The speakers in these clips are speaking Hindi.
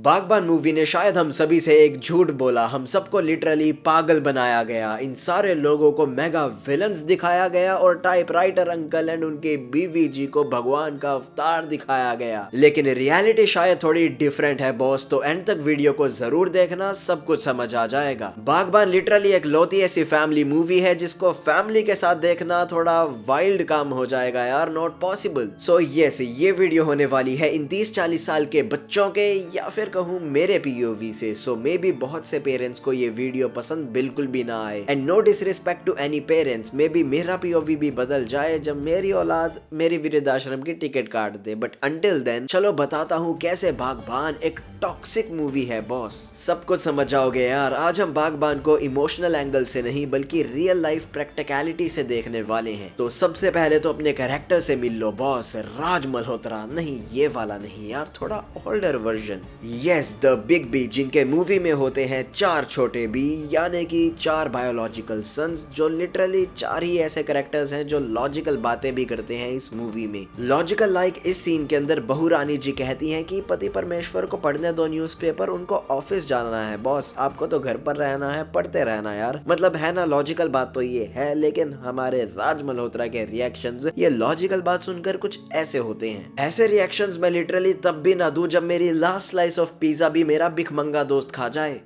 बागबान मूवी ने शायद हम सभी से एक झूठ बोला, हम सबको लिटरली पागल बनाया गया। इन सारे लोगों को मेगा विलन्स दिखाया गया और टाइपराइटर अंकल एंड उनके बीवी जी को भगवान का अवतार दिखाया गया। लेकिन रियलिटी शायद थोड़ी डिफरेंट है बॉस, तो एंड तक वीडियो को जरूर देखना, सब कुछ समझ आ जाएगा। बागबान लिटरली एक लौती ऐसी फैमिली मूवी है जिसको फैमिली के साथ देखना थोड़ा वाइल्ड काम हो जाएगा यार, नॉट पॉसिबल। सो यस, ये वीडियो होने वाली है इन 30-40 साल के बच्चों के या फिर कहूँ मेरे पीओवी से। सो मे बी बहुत से पेरेंट्स को ये वीडियो पसंद बिल्कुल भी ना आए, and no disrespect to any parents, maybe मेरा पीओवी भी बदल जाए जब मेरी औलाद मेरी वृद्धाश्रम की टिकट काट दे। बट अंटिल देन चलो बताता हूँ कैसे बागबान एक टॉक्सिक मूवी है बॉस। सब कुछ समझ जाओगे यार। आज हम बागबान को इमोशनल एंगल से नहीं बल्कि रियल लाइफ प्रैक्टिकलिटी से देखने वाले हैं। तो सबसे पहले तो अपने कैरेक्टर से मिल लो बॉस। राज मल्होत्रा, नहीं ये वाला नहीं यार, थोड़ा older version. Yes, the big B, जिनके मूवी में होते हैं 4 छोटे बी, यानी कि 4 बायोलॉजिकल सन्स, जो लिटरली 4 ही ऐसे कैरेक्टर्स हैं जो लॉजिकल बातें भी करते हैं इस मूवी में। लॉजिकल लाइक इस सीन के अंदर बहू रानी जी कहती हैं कि पति परमेश्वर को पढ़ने दो न्यूज़पेपर, उनको ऑफिस जाना है। बॉस आपको तो घर पर रहना है, पढ़ते रहना यार। मतलब है ना, लॉजिकल बात तो ये है, लेकिन हमारे राज मल्होत्रा के रिएक्शंस ये लॉजिकल बात सुनकर कुछ ऐसे होते हैं। ऐसे रिएक्शंस मैं लिटरली तब भी ना दूं जब मेरी लास्ट स्लाइस ऑफ पिज्जा भी मेरा भिखमंगा दोस्त खा जाए।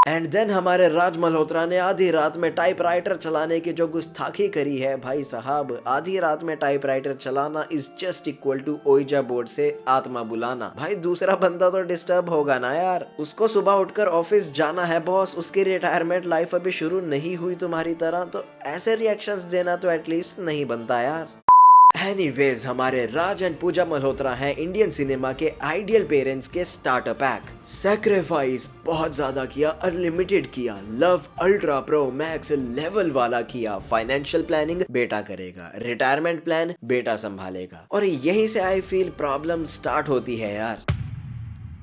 एंड देन हमारे राज मल्होत्रा ने आधी रात में टाइपराइटर चलाने की जो गुस्ताखी करी है भाई साहब। आधी रात में टाइपराइटर चलाना is just equal to Ouija board से आत्मा बुलाना। भाई दूसरा बंदा तो डिस्टर्ब होगा ना यार, उसको सुबह उठकर ऑफिस जाना है बॉस, उसकी रिटायरमेंट लाइफ अभी शुरू नहीं हुई तुम्हारी तरह, तो ऐसे रिएक्शंस देना तो एटलीस्ट नहीं बनता यार। एनीवेज, हमारे राज एंड पूजा मल्होत्रा हैं इंडियन सिनेमा के आइडियल पेरेंट्स के स्टार्टर पैक। सैक्रिफाइस बहुत ज्यादा किया, अनलिमिटेड किया, love ultra pro max level वाला किया, फाइनेंशियल प्लानिंग बेटा करेगा, रिटायरमेंट प्लान बेटा संभालेगा। और यहीं से आई फील प्रॉब्लम स्टार्ट होती है यार।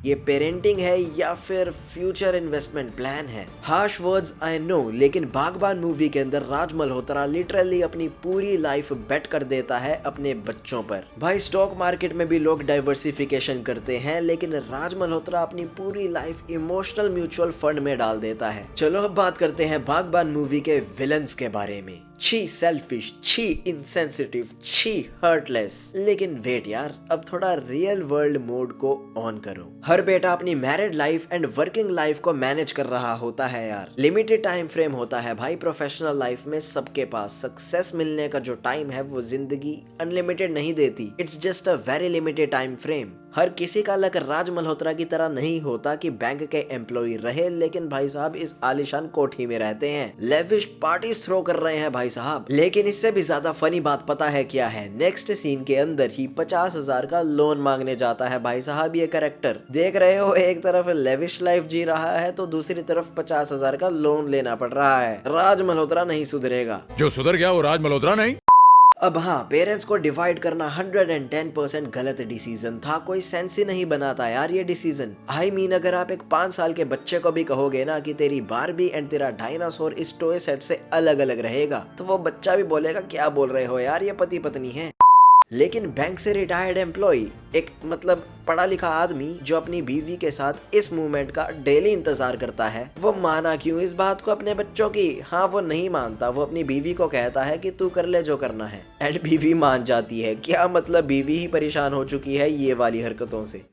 ये पेरेंटिंग है या फिर फ्यूचर इन्वेस्टमेंट प्लान है? हार्श वर्ड्स आई नो, लेकिन बागबान मूवी के अंदर राज मल्होत्रा लिटरली अपनी पूरी लाइफ बेट कर देता है अपने बच्चों पर। भाई स्टॉक मार्केट में भी लोग डाइवर्सिफिकेशन करते हैं, लेकिन राज मल्होत्रा अपनी पूरी लाइफ इमोशनल म्यूचुअल फंड में डाल देता है। चलो अब बात करते हैं बागबान मूवी के विलन्स के बारे में। छी सेल्फिश, छी इनसेंसिटिव, छी हर्टलेस। लेकिन वेट यार, अब थोड़ा रियल वर्ल्ड मोड को ऑन करो। हर बेटा अपनी married life and working life को मैनेज कर रहा होता है यार। लिमिटेड टाइम फ्रेम होता है भाई प्रोफेशनल लाइफ में सबके पास। सक्सेस मिलने का जो टाइम है वो जिंदगी अनलिमिटेड नहीं देती, it's just a very limited time frame. हर किसी का लक राज मल्होत्रा की तरह नहीं होता कि बैंक के एम्प्लॉय रहे, लेकिन भाई साहब इस आलिशान कोठी में रहते हैं, लेविश पार्टीज थ्रो कर रहे हैं भाई साहब। लेकिन इससे भी ज्यादा फनी बात पता है क्या है? नेक्स्ट सीन के अंदर ही 50,000 का लोन मांगने जाता है भाई साहब ये कैरेक्टर। देख रहे हो, एक तरफ लेविश लाइफ जी रहा है तो दूसरी तरफ 50,000 का लोन लेना पड़ रहा है। राज मल्होत्रा नहीं सुधरेगा। जो सुधर गया वो राज मल्होत्रा नहीं। अब हाँ, पेरेंट्स को डिवाइड करना 110% गलत डिसीजन था। कोई सेंस ही नहीं बनाता यार ये डिसीजन। आई मीन, अगर आप एक 5 साल के बच्चे को भी कहोगे ना कि तेरी बारबी एंड तेरा डायनासोर इस टॉय सेट से अलग अलग रहेगा, तो वो बच्चा भी बोलेगा क्या बोल रहे हो यार, ये पति पत्नी है। लेकिन बैंक से रिटायर्ड एम्प्लॉय, एक मतलब पढ़ा लिखा आदमी जो अपनी बीवी के साथ इस मूवमेंट का डेली इंतजार करता है, वो माना क्यों इस बात को अपने बच्चों की? हाँ, वो नहीं मानता। वो अपनी बीवी को कहता है कि तू कर ले जो करना है, एंड बीवी मान जाती है। क्या मतलब, बीवी ही परेशान हो चुकी है ये वाली हरकतों से।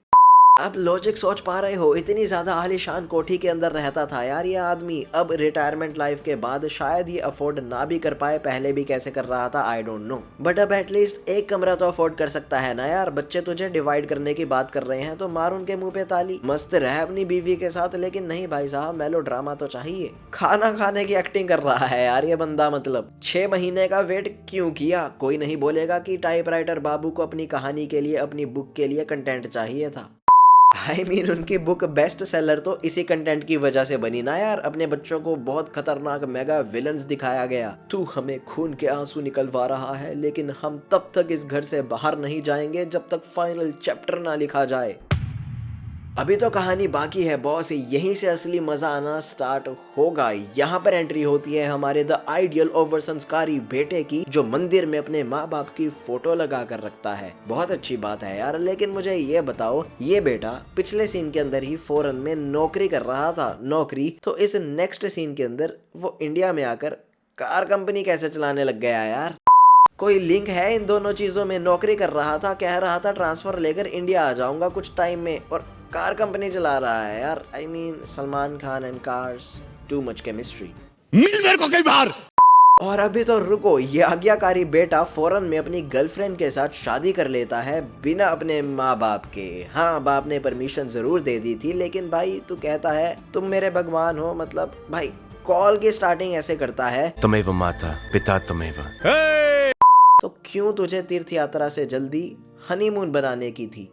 आप लॉजिक सोच पा रहे हो, इतनी ज्यादा आलीशान कोठी के अंदर रहता था यार ये आदमी। अब रिटायरमेंट लाइफ के बाद शायद ये अफोर्ड ना भी कर पाए, पहले भी कैसे कर रहा था आई डोंट नो, बट अब एटलीस्ट एक कमरा तो अफोर्ड कर सकता है ना यार। बच्चे तुझे डिवाइड करने की बात कर रहे हैं तो मार उनके मुंह पे ताली, मस्त रह अपनी बीवी के साथ। लेकिन नहीं भाई साहब, मेलो ड्रामा तो चाहिए। खाना खाने की एक्टिंग कर रहा है यार ये बंदा। मतलब 6 महीने का वेट क्यों किया? कोई नहीं बोलेगा कि टाइपराइटर बाबू को अपनी कहानी के लिए, अपनी बुक के लिए कंटेंट चाहिए था। आई मीन, उनकी बुक बेस्ट सेलर तो इसी कंटेंट की वजह से बनी ना यार। अपने बच्चों को बहुत खतरनाक मेगा विलन्स दिखाया गया। तू हमें खून के आंसू निकलवा रहा है, लेकिन हम तब तक इस घर से बाहर नहीं जाएंगे जब तक फाइनल चैप्टर ना लिखा जाए। अभी तो कहानी बाकी है बॉस, यहीं से असली मजा आना स्टार्ट होगा। यहाँ पर एंट्री होती है हमारे द आइडियल ओवर संस्कारी बेटे की, जो मंदिर में अपने माँ बाप की फोटो लगा कर रखता है। बहुत अच्छी बात है यार, लेकिन मुझे ये बताओ, ये बेटा पिछले सीन के अंदर ही फॉरेन में नौकरी कर रहा था, नौकरी, तो इस नेक्स्ट सीन के अंदर वो इंडिया में आकर कार कंपनी कैसे चलाने लग गया यार? कोई लिंक है इन दोनों चीजों में? नौकरी कर रहा था, कह रहा था ट्रांसफर लेकर इंडिया आ जाऊंगा कुछ टाइम में, और कार कंपनी चला रहा है यार। I mean Salman Khan and cars, too much chemistry. मिल मेरे को कई बार। और अभी तो रुको, ये आज्ञाकारी बेटा फौरन में अपनी गर्लफ्रेंड के साथ शादी कर लेता है बिना अपने माँ बाप के। हाँ, बाप ने परमिशन जरूर दे दी थी, लेकिन भाई तू कहता है तुम मेरे भगवान हो, मतलब भाई कॉल की स्टार्टिंग ऐसे करता है, तमेव माता पिता तमेव। तो क्यों तुझे तीर्थ यात्रा से जल्दी हनीमून बनाने की थी?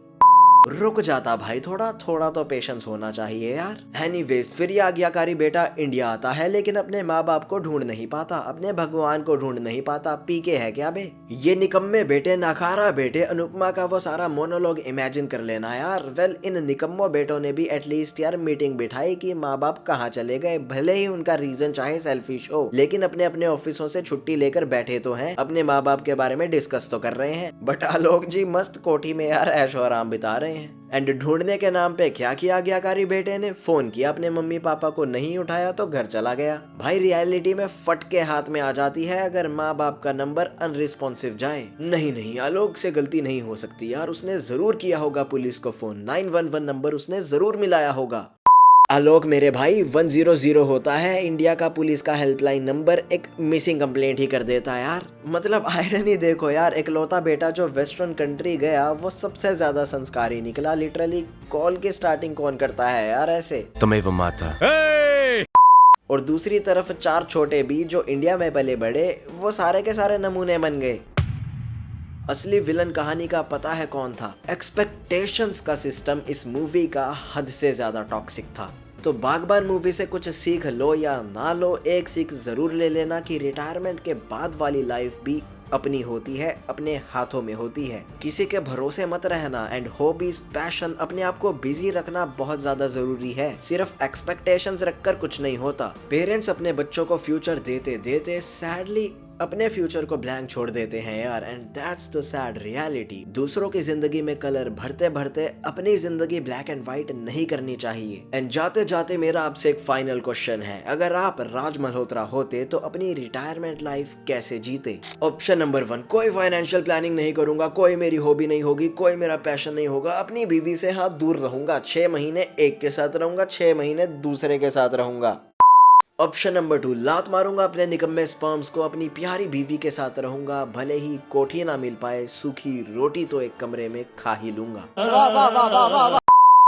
रुक जाता भाई, थोड़ा तो पेशेंस होना चाहिए यार। एनीवेज, फिर ये आज्ञाकारी बेटा इंडिया आता है, लेकिन अपने माँ बाप को ढूंढ नहीं पाता, अपने भगवान को ढूंढ नहीं पाता। पीके है क्या बे? ये निकम्मे बेटे, नखारा बेटे, अनुपमा का वो सारा मोनोलॉग इमेजिन कर लेना यार। वेल, इन निकम्मो बेटों ने भी एटलीस्ट यार मीटिंग बिठाई कि माँ बाप कहाँ चले गए। भले ही उनका रीजन चाहे सेल्फिश हो, लेकिन अपने अपने ऑफिसों से छुट्टी लेकर बैठे तो हैं, अपने माँ बाप के बारे में डिस्कस तो कर रहे हैं। बट आलोक जी मस्त कोठी में यार ऐशो आराम बिता रहे हैं। एंड ढूंढने के नाम पे क्या किया आज्ञाकारी बेटे ने? फोन किया अपने मम्मी पापा को, नहीं उठाया तो घर चला गया। भाई रियलिटी में फट के हाथ में आ जाती है अगर माँ बाप का नंबर अनरिस्पॉन्सिव जाए। नहीं, आलोक से गलती नहीं हो सकती यार, उसने जरूर किया होगा पुलिस को फोन, 911 नंबर उसने जरूर मिलाया होगा। आलोक मेरे भाई, 100 होता है इंडिया का पुलिस का हेल्पलाइन नंबर, एक मिसिंग कंप्लेंट ही कर देता यार। मतलब आयरनी देखो यार, एकलौता बेटा जो वेस्टर्न कंट्री गया वो सबसे ज्यादा संस्कारी निकला। लिटरली कॉल की स्टार्टिंग कौन करता है यार ऐसे? तमेव माता। और दूसरी तरफ 4 छोटे भी जो इंडिया में पले बड़े, वो सारे के सारे नमूने बन गए। असली विलन कहानी का पता है कौन था? एक्सपेक्टेशंस का सिस्टम इस मूवी का हद से ज्यादा टॉक्सिक था। तो बागबान मूवी से कुछ सीख लो या ना लो, एक सीख जरूर ले लेना कि रिटायरमेंट के बाद वाली लाइफ भी अपनी होती है, अपने हाथों में होती है। किसी के भरोसे मत रहना। एंड हॉबीज, पैशन, अपने आप को बिजी रखना बहुत ज्यादा जरूरी है। सिर्फ एक्सपेक्टेशंस रखकर कुछ नहीं होता। पेरेंट्स अपने बच्चों को फ्यूचर देते देते सैडली अपने फ्यूचर को ब्लैंक छोड़ देते हैं यार, and that's the sad reality. दूसरों की जिंदगी में कलर भरते भरते अपनी जिंदगी ब्लैक एंड व्हाइट नहीं करनी चाहिए। एंड जाते जाते मेरा आपसे एक फाइनल क्वेश्चन है, अगर आप राज मल्होत्रा होते तो अपनी रिटायरमेंट लाइफ कैसे जीते? ऑप्शन नंबर 1, कोई फाइनेंशियल प्लानिंग नहीं करूंगा, कोई मेरी हॉबी नहीं होगी, कोई मेरा पैशन नहीं होगा, अपनी बीवी से हाथ दूर रहूंगा, 6 महीने एक के साथ रहूंगा, 6 महीने दूसरे के साथ रहूंगा। ऑप्शन नंबर 2, लात मारूंगा अपने निकम्मे स्पर्म्स को, अपनी प्यारी बीवी के साथ रहूंगा, भले ही कोठी ना मिल पाए, सूखी रोटी तो एक कमरे में खा ही लूंगा।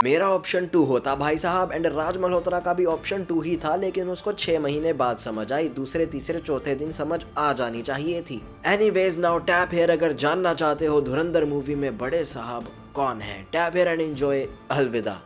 मेरा ऑप्शन 2 होता भाई साहब, एंड राज मल्होत्रा का भी ऑप्शन 2 ही था, लेकिन उसको 6 महीने बाद समझ आई, दूसरे तीसरे चौथे दिन समझ आ जानी चाहिए थी। Anyways, now tap here. अगर जानना चाहते हो धुरंधर मूवी में बड़े साहब कौन है, टैप हियर एंड एंजॉय। अलविदा।